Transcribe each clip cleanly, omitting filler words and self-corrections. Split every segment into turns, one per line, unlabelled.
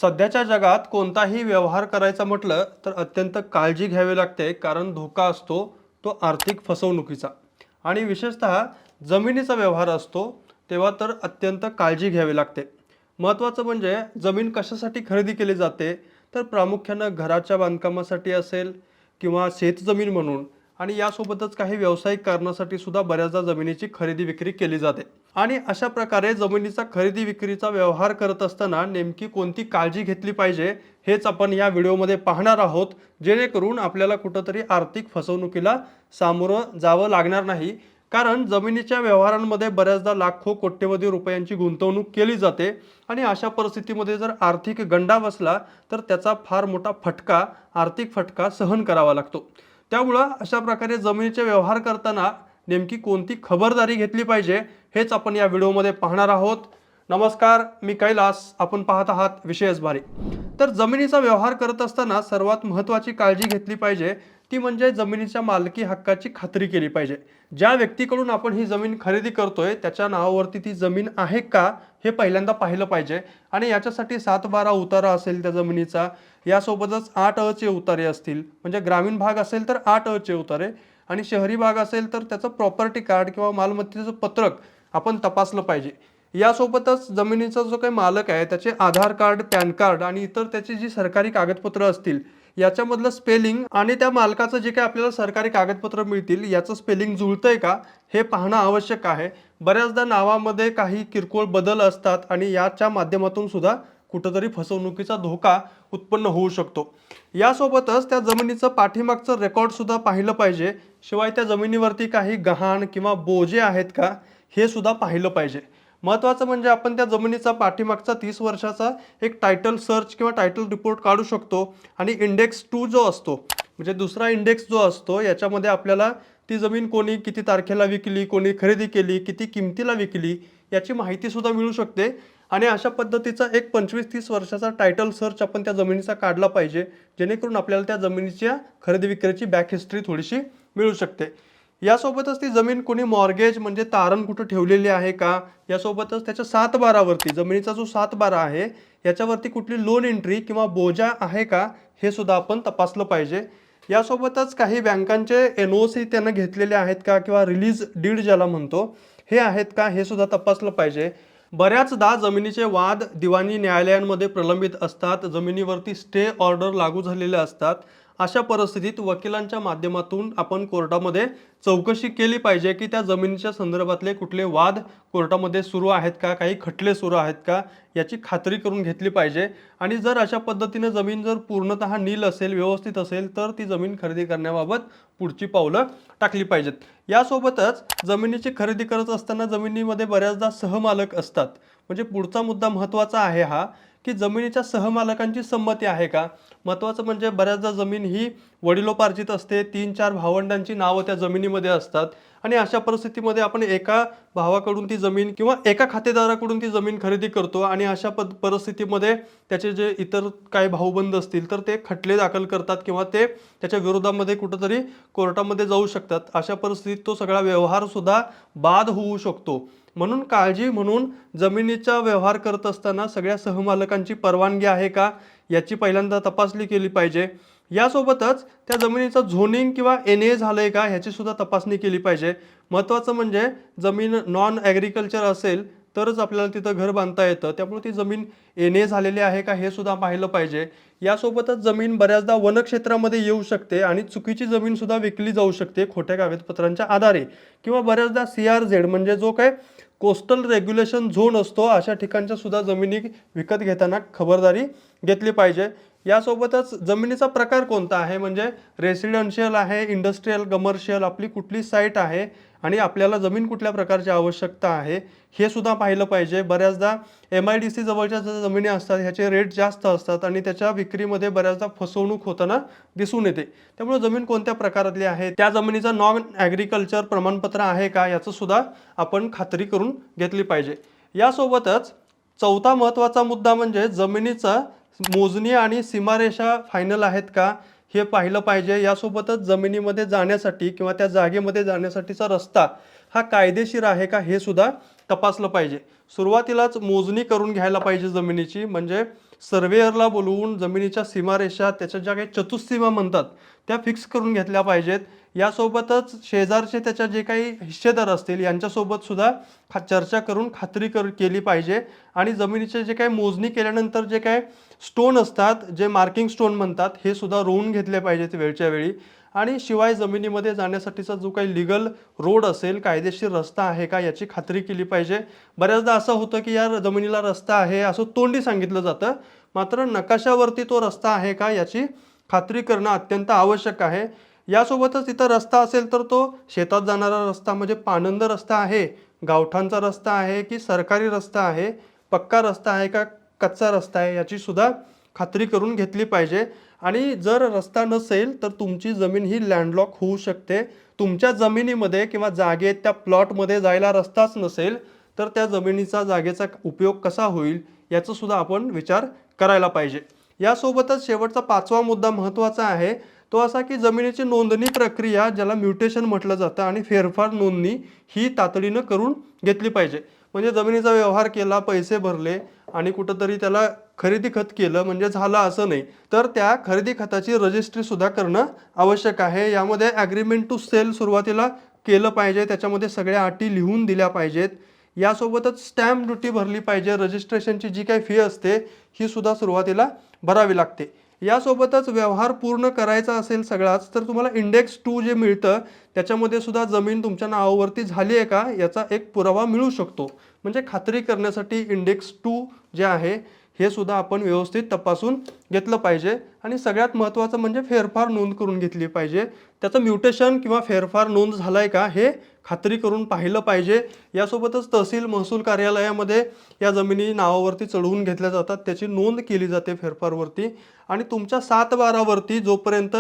सध्याच्या जगात कोणताही व्यवहार करायचा म्हटलं तर अत्यंत काळजी घ्यावी लागते, कारण धोका असतो तो आर्थिक फसवणुकीचा. आणि विशेषतः जमिनीचा व्यवहार असतो तेव्हा तर अत्यंत काळजी घ्यावी लागते. महत्त्वाचं म्हणजे जमीन कशासाठी खरेदी केली जाते, तर प्रामुख्यानं घराच्या बांधकामासाठी असेल किंवा शेतजमीन म्हणून, आणि यासोबतच काही व्यावसायिक कारणासाठी सुद्धा बऱ्याचदा जमिनीची खरेदी विक्री केली जाते. आणि अशा प्रकारे जमिनीचा खरेदी विक्रीचा व्यवहार करत असताना नेमकी कोणती काळजी घेतली पाहिजे हेच आपण या व्हिडिओमध्ये पाहणार आहोत, जेणेकरून आपल्याला कुठंतरी आर्थिक फसवणुकीला सामोरं जावं लागणार नाही. कारण जमिनीच्या व्यवहारांमध्ये बऱ्याचदा लाखो कोट्यवधी रुपयांची गुंतवणूक केली जाते, आणि अशा परिस्थितीमध्ये जर आर्थिक गंडा बसला तर त्याचा फार मोठा फटका, आर्थिक फटका सहन करावा लागतो. त्यामुळं अशा प्रकारे जमिनीचे व्यवहार करताना नेमकी कोणती खबरदारी घेतली पाहिजे हेच आपण या व्हिडिओमध्ये पाहणार आहोत. नमस्कार, मी कैलास, आपण पाहत आहात विशेष भारी. तर जमिनीचा व्यवहार करत असताना सर्वात महत्त्वाची काळजी घेतली पाहिजे ती म्हणजे जमिनीच्या मालकी हक्काची खात्री केली पाहिजे. ज्या व्यक्तीकडून आपण ही जमीन खरेदी करतोय त्याच्या नावावरती ती जमीन आहे का हे पहिल्यांदा पाहिलं पाहिजे. आणि याच्यासाठी 7-12 उतारा असेल त्या जमिनीचा, यासोबतच 8 अचे उतारे असतील, म्हणजे ग्रामीण भाग असेल तर 8 अचे उतारे, आणि शहरी भाग असेल तर त्याचं प्रॉपर्टी कार्ड किंवा मालमत्तेचं पत्रक आपण तपासलं पाहिजे. यासोबतच जमिनीचा जो काही मालक आहे त्याचे आधार कार्ड, पॅन कार्ड आणि इतर त्याची जी सरकारी कागदपत्र असतील याच्यामधलं स्पेलिंग आणि त्या मालकाचं जे काही आपल्याला सरकारी कागदपत्र मिळतील याचं स्पेलिंग जुळतंय का हे पाहणं आवश्यक आहे. बऱ्याचदा नावामध्ये काही किरकोळ बदल असतात आणि याच्या माध्यमातून सुद्धा कुठंतरी फसवणुकीचा धोका उत्पन्न होऊ शकतो. यासोबतच त्या जमिनीचं पाठीमागचं रेकॉर्ड सुद्धा पाहिलं पाहिजे. शिवाय त्या जमिनीवरती काही गहाण किंवा बोजे आहेत का हे सुद्धा पाहिलं पाहिजे. महत्त्वाचं म्हणजे आपण त्या जमिनीचा पाठीमागचा 30 वर्षाचा एक टायटल सर्च किंवा टायटल रिपोर्ट काढू शकतो. आणि इंडेक्स 2 जो असतो, म्हणजे दुसरा इंडेक्स जो असतो, याच्यामध्ये आपल्याला ती जमीन कोणी किती तारखेला विकली, कोणी खरेदी केली, किती किमतीला विकली याची माहिती सुद्धा मिळू शकते. आणि अशा पद्धतीचा एक 25-30 वर्षाचा टायटल सर्च आपण त्या जमिनीचा काढला पाहिजे, जेणेकरून आपल्याला त्या जमिनीच्या खरेदी विक्रीची बॅक हिस्ट्री थोडीशी मिळू शकते. यासोबतच ती जमीन कोणी मॉर्गेज म्हणजे तारण कुठं ठेवलेली आहे का, यासोबतच त्याच्या 7-12वरती जमिनीचा जो 7-12 आहे याच्यावरती कुठली लोन एंट्री किंवा बोजा आहे का हे सुद्धा आपण तपासलं पाहिजे. यासोबतच काही बँकांचे NOC त्यानं घेतलेले आहेत का किंवा रिलीज डीड ज्याला म्हणतो हे आहेत का हे सुद्धा तपासलं पाहिजे. बऱ्याचदा जमिनीचे वाद दिवाणी न्यायालयांमध्ये प्रलंबित असतात, जमिनीवरती स्टे ऑर्डर लागू झालेले असतात. अशा परिस्थितीत वकिलांच्या माध्यमातून आपण कोर्टामध्ये चौकशी केली पाहिजे की त्या जमिनीच्या संदर्भातले कुठले वाद कोर्टामध्ये सुरू आहेत का, काही खटले सुरू आहेत का याची खात्री करून घेतली पाहिजे. आणि जर अशा पद्धतीने जमीन जर पूर्णतः नील असेल, व्यवस्थित असेल, तर ती जमीन खरेदी करण्याबाबत पुढची पावलं टाकली पाहिजेत. यासोबतच जमिनीची खरेदी करत असताना जमिनीमध्ये बऱ्याचदा सहमालक असतात. म्हणजे पुढचा मुद्दा महत्त्वाचा आहे हा, की जमिनीच्या सहमालकांची संमती आहे का. महत्त्वाचं म्हणजे बऱ्याचदा जमीन ही वडिलोपार्जित असते, 3-4 भावंडांची नावं त्या जमिनीमध्ये असतात. आणि अशा परिस्थितीमध्ये आपण एका भावाकडून ती जमीन किंवा एका खातेदाराकडून ती जमीन खरेदी करतो, आणि अशा परिस्थितीमध्ये त्याचे जे इतर काही भाऊबंद असतील तर ते खटले दाखल करतात किंवा ते त्याच्या विरोधामध्ये कुठंतरी कोर्टामध्ये जाऊ शकतात. अशा परिस्थितीत तो सगळा व्यवहार सुद्धा बाद होऊ शकतो. म्हणून काळजी म्हणून जमिनीचा व्यवहार करत असताना सगळ्या सहमालकांची परवानगी आहे का याची पहिल्यांदा तपासणी केली पाहिजे. यासोबतच त्या जमिनीचं झोनिंग किंवा NA झालंय का ह्याची सुद्धा तपासणी केली पाहिजे. महत्त्वाचं म्हणजे जमीन नॉन ॲग्रिकल्चर असेल तरच आपल्याला तिथं घर बांधता येतं, त्यामुळे ती जमीन NA झालेली आहे का हे सुद्धा पाहिलं पाहिजे. यासोबतच जमीन बऱ्याचदा वनक्षेत्रामध्ये येऊ शकते आणि चुकीची जमीन सुद्धा विकली जाऊ शकते खोट्या कागदपत्रांच्या आधारे, किंवा बऱ्याचदा CRZ म्हणजे जो काय कोस्टल रेग्युलेशन झोन असतो अशा ठिकाणच्या सुद्धा जमिनी विकत घेताना खबरदारी घेतली पाहिजे. यासोबतच जमिनीचा प्रकार कोणता आहे, म्हणजे रेसिडेन्शियल आहे, इंडस्ट्रीयल, कमर्शियल, आपली कुठली साईट आहे आणि आपल्याला जमीन कुठल्या प्रकारची आवश्यकता आहे हे सुद्धा पाहिलं पाहिजे. बऱ्याचदा MIDC जवळच्या ज्या जमिनी असतात ह्याचे रेट जास्त असतात आणि त्याच्या विक्रीमध्ये बऱ्याचदा फसवणूक होताना दिसून येते. त्यामुळे जमीन कोणत्या प्रकारातली आहे, त्या जमिनीचं नॉन ॲग्रिकल्चर प्रमाणपत्र आहे का याचं सुद्धा आपण खात्री करून घेतली पाहिजे. यासोबतच चौथा महत्त्वाचा मुद्दा म्हणजे जमिनीचा मोजणी आणि सीमारेषा फायनल आहेत का हे पाहिलं पाहिजे. यासोबतच जमिनीमध्ये जाण्यासाठी किंवा त्या जागेमध्ये जाण्यासाठीचा रस्ता हा कायदेशीर आहे का हे सुद्धा तपासलं पाहिजे. सुरुवातीलाच मोजणी करून घ्यायला पाहिजे जमिनीची, म्हणजे सर्वेअरला बोलवून जमिनीच्या सीमारेषा, त्याच्या ज्या काही चतुःसीमा म्हणतात त्या फिक्स करून घेतल्या पाहिजेत। यासोबतच शेजारचे त्याच्या जे काही हिस्सेदार असतील यांच्यासोबत सुद्धा चर्चा करून खात्री केली पाहिजे। आणि जमिनीचे जे काही मोजणी केल्यानंतर जे काही स्टोन असतात, जे मार्किंग स्टोन म्हणतात, हे सुद्धा रोवून घेतले पाहिजेत वेळच्या वेळी। आणि शिवाय जमिनीमध्ये जाण्यासाठीचा जो काही लीगल रोड असेल, कायदेशीर रस्ता आहे का याची खात्री केली पाहिजे। बऱ्याचदा असं होतं की या जमिनीला रस्ता आहे असं तोंडी सांगितलं जातं, मात्र नकाशावरती तो रस्ता आहे का याची खात्री करणं अत्यंत आवश्यक आहे। यासोबतच तिथं रस्ता असेल तर तो शेतात जाणारा रस्ता म्हणजे पाणंद रस्ता आहे, गावठाणचा रस्ता आहे की सरकारी रस्ता आहे, पक्का रस्ता आहे का कच्चा रस्ता आहे याची सुद्धा खात्री करून घेतली पाहिजे। आणि जर रस्ता नसेल तर तुमची जमीन ही लँडलॉक होऊ शकते। तुमच्या जमिनीमध्ये किंवा जागेत त्या प्लॉटमध्ये जायला रस्ताच नसेल तर त्या जमिनीचा जागेचा उपयोग कसा होईल याचा सुद्धा आपण विचार करायला पाहिजे। यासोबतच शेवटचा 5वा मुद्दा महत्त्वाचा आहे, तो असा की जमिनीची नोंदणी प्रक्रिया, ज्याला म्युटेशन म्हटलं जातं, आणि फेरफार नोंदणी ही तातडीनं करून घेतली पाहिजे। म्हणजे जमिनीचा व्यवहार केला, पैसे भरले आणि कुठंतरी त्याला खरेदी खत केलं म्हणजे झालं असं नाही, तर त्या खरेदी खताची रजिस्ट्री सुद्धा करणं आवश्यक आहे। यामध्ये ॲग्रीमेंट टू सेल सुरुवातीला केलं पाहिजे, त्याच्यामध्ये सगळ्या अटी लिहून दिल्या पाहिजेत। यासोबतच स्टॅम्प ड्युटी भरली पाहिजे, रजिस्ट्रेशनची जी काही फी असते ही सुद्धा सुरुवातीला भरावी लागते। यासोबतच व्यवहार पूर्ण करायचा असेल सगळाच तर तुम्हाला इंडेक्स 2 जे मिळतं त्याच्यामध्ये सुद्धा जमीन तुमच्या नावावरती झाली आहे का याचा एक पुरावा मिळू शकतो। म्हणजे खात्री करण्यासाठी इंडेक्स 2 जे आहे हे सुद्धा आपण व्यवस्थित तपासून घेतलं पाहिजे। आणि सगळ्यात महत्त्वाचं म्हणजे फेरफार नोंद करून घेतली पाहिजे, त्याचं म्युटेशन किंवा फेरफार नोंद झालाय का हे खात्री करून पाहिलं पाहिजे। यासोबतच तहसील महसूल कार्यालयामध्ये या जमिनी नावावरती चढवून घेतल्या जातात, त्याची नोंद केली जाते फेरफारवरती। आणि तुमच्या 7/12 जोपर्यंत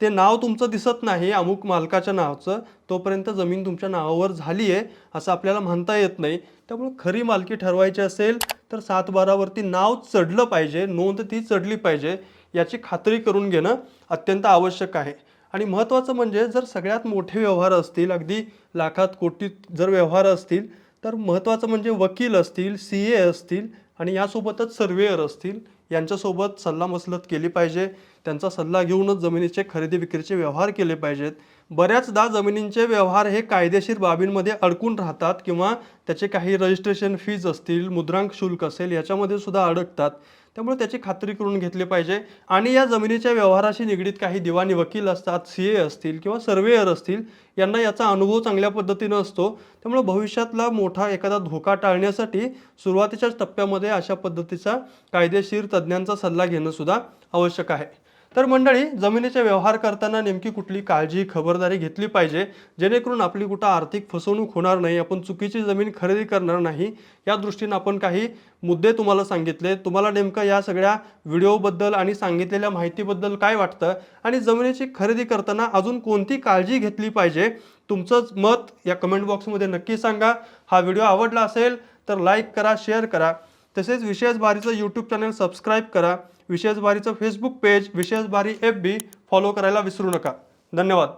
ते नाव तुमचं दिसत नाही अमुक मालकाच्या नावाचं, तोपर्यंत जमीन तुमच्या नावावर झाली आहे असं आपल्याला म्हणता येत नाही। त्यामुळे खरी मालकी ठरवायची असेल तर 7/12 नाव चढलं पाहिजे, नोंद ती चढली पाहिजे, याची खात्री करून घेणं अत्यंत आवश्यक आहे। आणि महत्त्वाचं म्हणजे जर सगळ्यात मोठे व्यवहार असतील, अगदी लाखात कोटीत जर व्यवहार असतील, तर महत्त्वाचं म्हणजे वकील असतील, CA असतील आणि यासोबतच सर्वेअर असतील, यांच्यासोबत सल्लामसलत केली पाहिजे। त्यांचा सल्ला घेऊनच जमिनीचे खरेदी विक्रीचे व्यवहार केले पाहिजेत। बऱ्याचदा जमिनींचे व्यवहार हे कायदेशीर बाबींमध्ये अडकून राहतात किंवा त्याचे काही रजिस्ट्रेशन फीज असतील, मुद्रांक शुल्क असेल, याच्यामध्ये सुद्धा अडकतात। त्यामुळे त्याची खात्री करून घेतली पाहिजे। आणि या जमिनीच्या व्यवहाराशी निगडीत काही दिवाणी वकील असतात, CA असतील किंवा सर्वेअर असतील, यांना याचा अनुभव चांगल्या पद्धतीनं असतो। त्यामुळे भविष्यातला मोठा एखादा धोका टाळण्यासाठी सुरुवातीच्याच टप्प्यामध्ये अशा पद्धतीचा कायदेशीर तज्ज्ञांचा सल्ला घेणं सुद्धा आवश्यक आहे। तर मंडळी, जमिनीचे व्यवहार करताना नेमकी कुठली काळजी खबरदारी घेतली पाहिजे जेणेकरून आपली कुठं आर्थिक फसवणूक होणार नाही, आपण चुकीची जमीन खरेदी करणार नाही, या दृष्टीने आपण काही मुद्दे तुम्हाला सांगितले। तुम्हाला नेमकं या सगळ्या व्हिडिओबद्दल आणि सांगितलेल्या माहितीबद्दल काय वाटतं आणि जमिनीची खरेदी करताना अजून कोणती काळजी घेतली पाहिजे, तुमचं मत या कमेंट बॉक्समध्ये नक्की सांगा। हा व्हिडिओ आवडला असेल तर लाईक करा, शेअर करा, तसेच विशेष बारीचं यूट्यूब चॅनल सबस्क्राईब करा, विशेष बारीचं फेसबुक पेज विशेष बारी FB फॉलो करायला विसरू नका। धन्यवाद।